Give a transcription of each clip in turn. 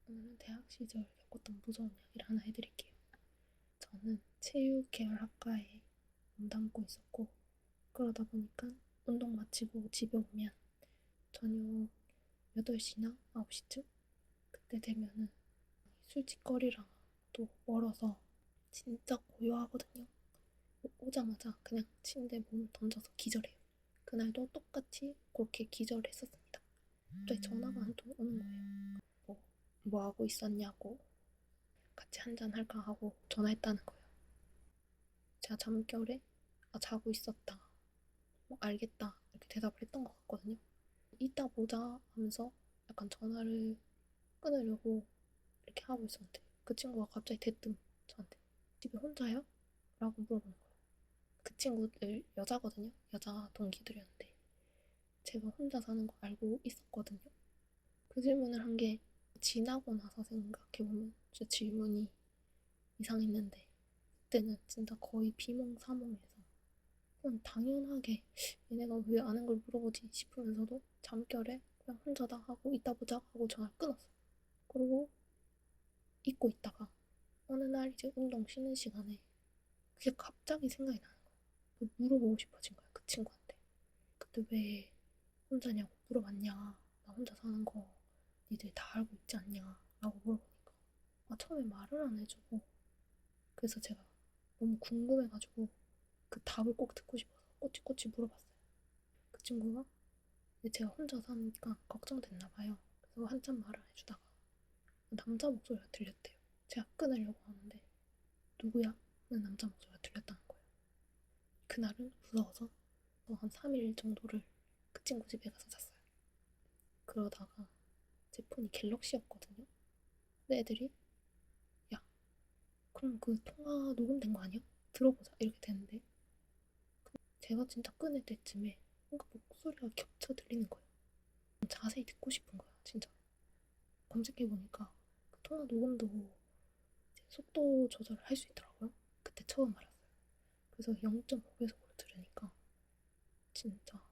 오늘은 대학 시절 겪었던 무서운 이야기를 하나 해드릴게요. 저는 체육 계열 학과에 몸담고 있었고, 그러다 보니까 운동 마치고 집에 오면 저녁 8시나 9시쯤? 그때 되면은 술집거리랑 또 멀어서 진짜 고요하거든요. 오자마자 그냥 침대에 몸을 던져서 기절해요. 그날도 똑같이 그렇게 기절했었습니다. 갑자기 전화가 한 통 오는 거예요. 뭐 하고 있었냐고, 같이 한잔 할까 하고 전화했다는 거예요. 제가 잠결에 자고 있었다, 뭐 알겠다 이렇게 대답을 했던 것 같거든요. 이따 보자 하면서 약간 전화를 끊으려고 이렇게 하고 있었는데 그 친구가 갑자기 대뜸 저한테 집에 혼자요? 라고 물어보는 거예요. 그 친구들 여자거든요. 여자 동기들이었는데 제가 혼자 사는 거 알고 있었거든요. 그 질문을 한 게 지나고 나서 생각해보면 진짜 질문이 이상했는데, 그때는 진짜 거의 비몽사몽해서 그냥 당연하게 얘네가 왜 아는 걸 물어보지 싶으면서도 잠결에 그냥 혼자다 하고 이따 보자 하고 전화를 끊었어요. 그리고 잊고 있다가 어느 날 이제 운동 쉬는 시간에 그게 갑자기 생각이 나는 거예요. 물어보고 싶어진 거예요, 그 친구한테. 그때 왜 혼자냐고 물어봤냐, 나 혼자 사는 거 니들 다 알고 있지 않냐 라고 물어보니까 처음에 말을 안 해주고, 그래서 제가 너무 궁금해가지고 그 답을 꼭 듣고 싶어서 꼬치꼬치 물어봤어요. 그 친구가 제가 혼자 사니까 걱정됐나 봐요. 그래서 한참 말을 안 해주다가 남자 목소리가 들렸대요. 제가 끊으려고 하는데 누구야? 는 남자 목소리가 들렸다는 거예요. 그날은 무서워서 한 3일 정도를 그 친구 집에 가서 잤어요. 그러다가 제 폰이 갤럭시였거든요. 근데 애들이 야, 그럼 그 통화 녹음된 거 아니야? 들어보자 이렇게 되는데, 제가 진짜 끊을 때쯤에 뭔가 목소리가 겹쳐 들리는 거예요. 자세히 듣고 싶은 거야 진짜. 검색해보니까 그 통화 녹음도 속도 조절을 할 수 있더라고요. 그때 처음 알았어요. 그래서 0.5배속으로 들으니까 진짜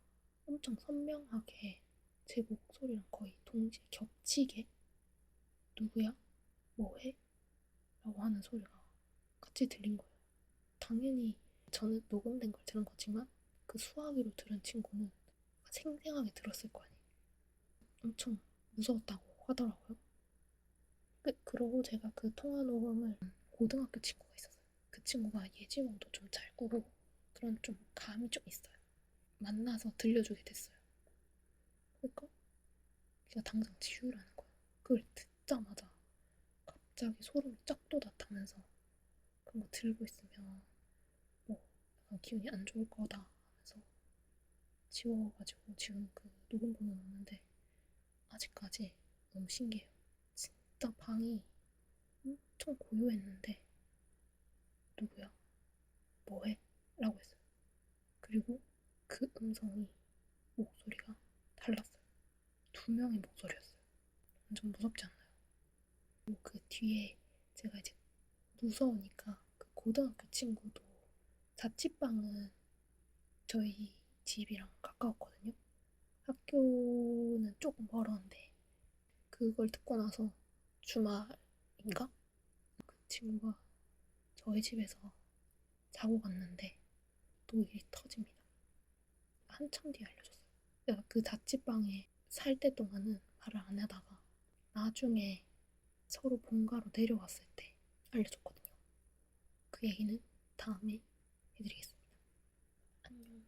엄청 선명하게 제 목소리랑 거의 동시에 겹치게 누구야? 뭐해? 라고 하는 소리가 같이 들린 거예요. 당연히 저는 녹음된 걸 들은 거지만 그 수화기로 들은 친구는 생생하게 들었을 거 아니에요. 엄청 무서웠다고 하더라고요. 그러고 제가 그 통화 녹음을 고등학교 친구가 있었어요. 그 친구가 예지몽도 좀 잘 꾸고 그런 좀 감이 좀 있어요. 만나서 들려주게 됐어요. 그러니까 걔가 당장 지우라는 거예요. 그걸 듣자마자 갑자기 소름이 쫙 돋았다면서 그런 거 들고 있으면 뭐 약간 기분이 안 좋을 거다 하면서 지워가지고 지금 그 녹음 보내놨는데 아직까지 너무 신기해요. 진짜 방이 엄청 고요했는데 누구야? 뭐해? 라고 했어요. 그리고 그 음성이, 목소리가 달랐어요. 두 명의 목소리였어요. 완전 무섭지 않나요? 그리고 그 뒤에 제가 이제 무서우니까 그 고등학교 친구도 자취방은 저희 집이랑 가까웠거든요. 학교는 조금 멀었는데 그걸 듣고 나서 주말인가? 그 친구가 저희 집에서 자고 갔는데 또 일이 터집니다. 한참 뒤에 알려줬어요. 내가 그 자취방에 살 때 동안은 말을 안 하다가 나중에 서로 본가로 내려왔을 때 알려줬거든요. 그 얘기는 다음에 해드리겠습니다. 안녕.